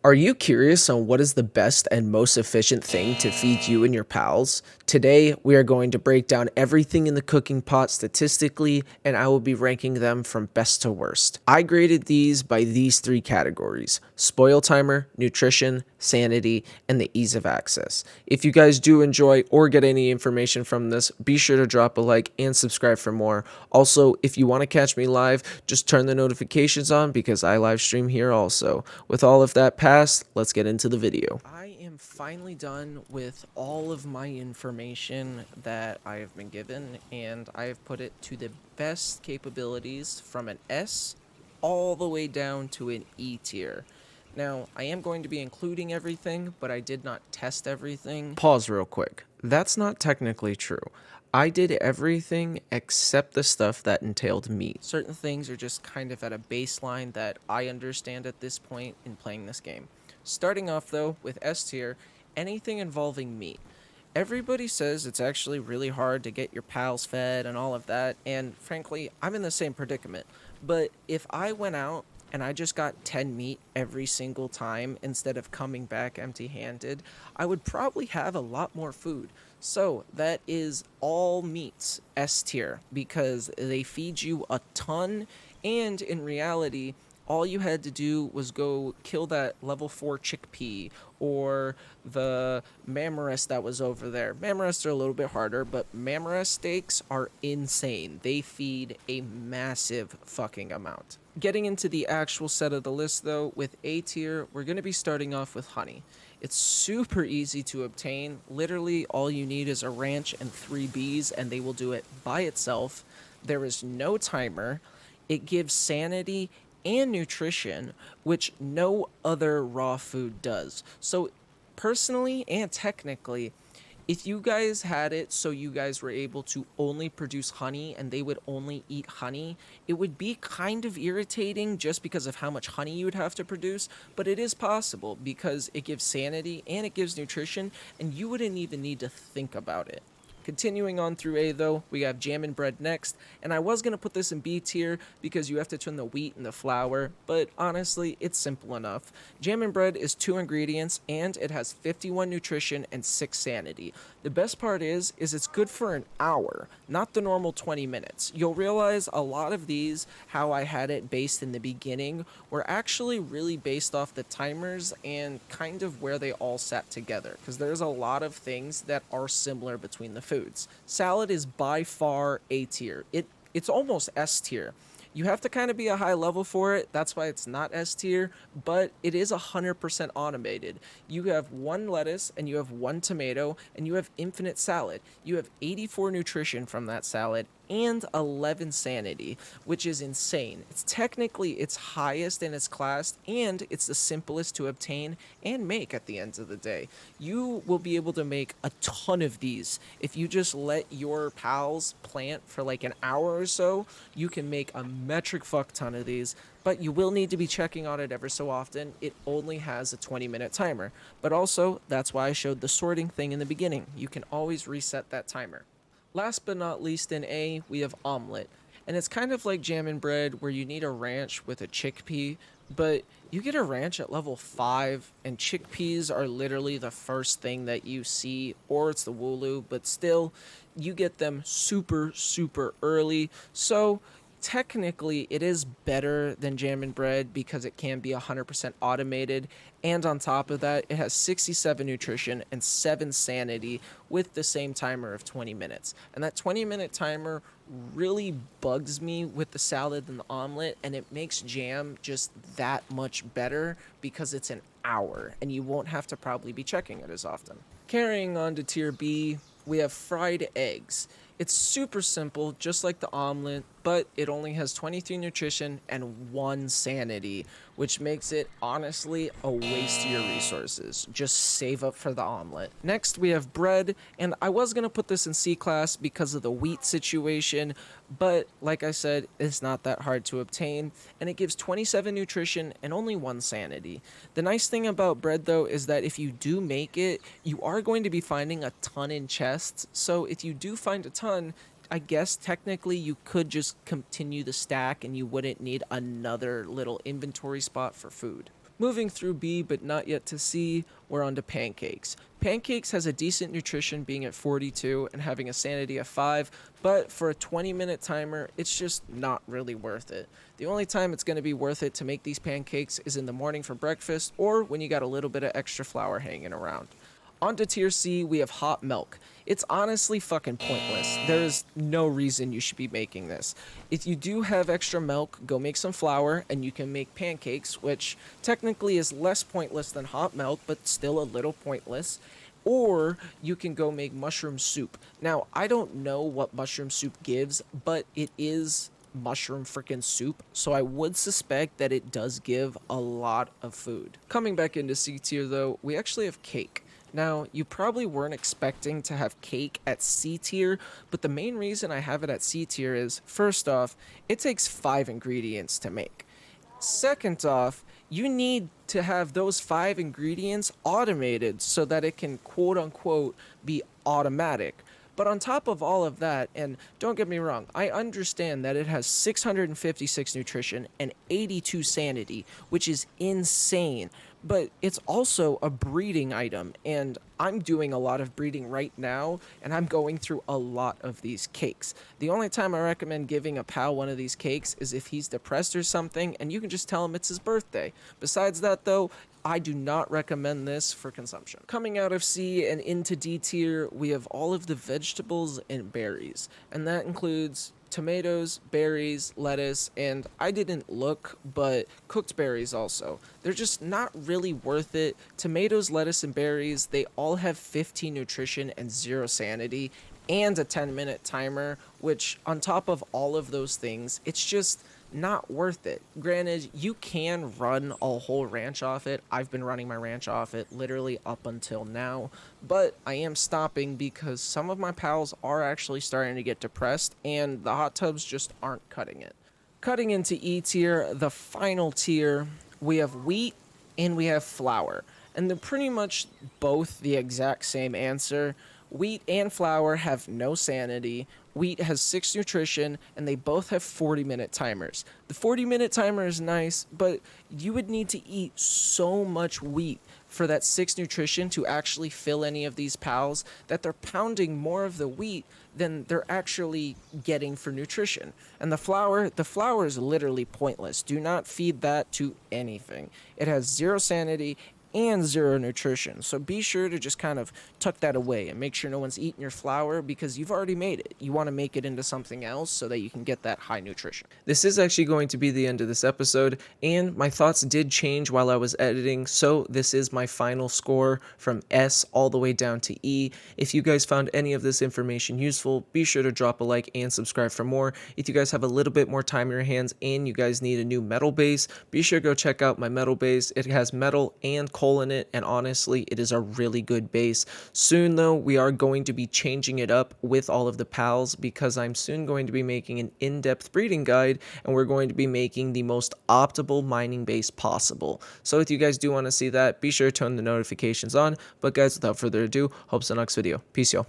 Are you curious on what is the best and most efficient thing to feed you and your pals? Today, we are going to break down everything in the cooking pot statistically, and I will be ranking them from best to worst. I graded these by these three categories: spoil timer, nutrition, sanity, and the ease of access. If you guys do enjoy or get any information from this, be sure to drop a like and subscribe for more. Also, if you want to catch me live, just turn the notifications on because I live stream here also. With all of that past, let's get into the video. I am finally done with all of my information that I have been given, and I have put it to the best capabilities from an S all the way down to an E tier. Now, I am going to be including everything, but I did not test everything. Pause real quick. That's not technically true. I did everything except the stuff that entailed meat. Certain things are just kind of at a baseline that I understand at this point in playing this game. Starting off though with S tier, anything involving meat. Everybody says it's actually really hard to get your pals fed and all of that, and frankly, I'm in the same predicament. But if I went out and I just got 10 meat every single time instead of coming back empty handed, I would probably have a lot more food. So that is all meats S tier because they feed you a ton, and in reality, all you had to do was go kill that level 4 chickpea or the mammoth that was over there. Mammoths are a little bit harder, but mammoth steaks are insane. They feed a massive fucking amount. Getting into the actual set of the list though, with A tier, we're going to be starting off with honey. It's super easy to obtain. Literally, all you need is a ranch and 3 bees, and they will do it by itself. There is no timer. It gives sanity and nutrition, which no other raw food does. So, personally and technically, if you guys had it so you guys were able to only produce honey and they would only eat honey, it would be kind of irritating just because of how much honey you would have to produce, but it is possible because it gives sanity and it gives nutrition, and you wouldn't even need to think about it. Continuing on through A though, we have jam and bread next, and I was going to put this in B tier because you have to turn the wheat and the flour, but honestly, it's simple enough. Jam and bread is 2 ingredients, and it has 51 nutrition and 6 sanity. The best part is it's good for an hour, not the normal 20 minutes. You'll realize a lot of these, how I had it based in the beginning, were actually really based off the timers and kind of where they all sat together, because there's a lot of things that are similar between the foods. Salad is by far A tier. It's almost S tier. You have to kind of be a high level for it. That's why it's not S tier, but it is 100% automated. You have 1 lettuce and you have 1 tomato and you have infinite salad. You have 84 nutrition from that salad and 11 sanity, which is insane. It's technically its highest in its class, and it's the simplest to obtain and make at the end of the day. You will be able to make a ton of these. If you just let your pals plant for like an hour or so, you can make a metric fuck ton of these, but you will need to be checking on it ever so often. It only has a 20-minute timer, but also that's why I showed the sorting thing in the beginning. You can always reset that timer. Last but not least in A, we have omelet. And it's kind of like jam and bread where you need a ranch with a chickpea, but you get a ranch at level 5 and chickpeas are literally the first thing that you see, or it's the wooloo, but still you get them super early. So technically it is better than jam and bread because it can be 100% automated, and on top of that it has 67 nutrition and 7 sanity with the same timer of 20 minutes. And that 20-minute timer really bugs me with the salad and the omelet, and it makes jam just that much better because it's an hour and you won't have to probably be checking it as often. Carrying on to tier B, we have fried eggs. It's super simple, just like the omelet, but it only has 23 nutrition and 1 sanity, which makes it honestly a waste of your resources. Just save up for the omelet. Next, we have bread, and I was going to put this in C class because of the wheat situation, but like I said, it's not that hard to obtain, and it gives 27 nutrition and only 1 sanity. The nice thing about bread, though, is that if you do make it, you are going to be finding a ton in chests, so if you do find a ton, I guess technically you could just continue the stack and you wouldn't need another little inventory spot for food. Moving through B but not yet to C, we're on to pancakes. Pancakes has a decent nutrition being at 42 and having a sanity of 5, but for a 20-minute timer, it's just not really worth it. The only time it's going to be worth it to make these pancakes is in the morning for breakfast or when you got a little bit of extra flour hanging around. On to tier C, we have hot milk. It's honestly fucking pointless. There's no reason you should be making this. If you do have extra milk, go make some flour and you can make pancakes, which technically is less pointless than hot milk, but still a little pointless. Or you can go make mushroom soup. Now, I don't know what mushroom soup gives, but it is mushroom freaking soup, so I would suspect that it does give a lot of food. Coming back into C tier though, we actually have cake. Now, you probably weren't expecting to have cake at C tier, but the main reason I have it at C tier is, first off, it takes 5 ingredients to make. Second off, you need to have those 5 ingredients automated so that it can quote unquote be automatic. But on top of all of that, and don't get me wrong, I understand that it has 656 nutrition and 82 sanity, which is insane. But it's also a breeding item, and I'm doing a lot of breeding right now, and I'm going through a lot of these cakes. The only time I recommend giving a pal one of these cakes is if he's depressed or something, and you can just tell him it's his birthday. Besides that, though, I do not recommend this for consumption. Coming out of C and into D tier, we have all of the vegetables and berries, and that includes tomatoes, berries, lettuce, and I didn't look, but cooked berries also. They're just not really worth it. Tomatoes, lettuce, and berries, they all have 15 nutrition and 0 sanity, and a 10-minute timer, which on top of all of those things, it's just not worth it. Granted, you can run a whole ranch off it. I've been running my ranch off it literally up until now, but I am stopping because some of my pals are actually starting to get depressed and the hot tubs just aren't cutting it. Cutting into E tier, the final tier, we have wheat and we have flour, and they're pretty much both the exact same answer. Wheat and flour have no sanity. Wheat has 6 nutrition, and they both have 40-minute timers. The 40-minute timer is nice, but you would need to eat so much wheat for that 6 nutrition to actually fill any of these pals that they're pounding more of the wheat than they're actually getting for nutrition. And the flour is literally pointless. Do not feed that to anything. It has 0 sanity and 0 nutrition. So be sure to just kind of tuck that away and make sure no one's eating your flour because you've already made it. You want to make it into something else so that you can get that high nutrition. This is actually going to be the end of this episode, and my thoughts did change while I was editing, so this is my final score from S all the way down to E. If you guys found any of this information useful, be sure to drop a like and subscribe for more. If you guys have a little bit more time in your hands and you guys need a new metal base, be sure to go check out my metal base. It has metal and coal in it, and honestly, it is a really good base. Soon though, we are going to be changing it up with all of the pals because I'm soon going to be making an in-depth breeding guide, and we're going to be making the most optimal mining base possible. So if you guys do want to see that, be sure to turn the notifications on. But guys, without further ado, hope to the next video. Peace, y'all.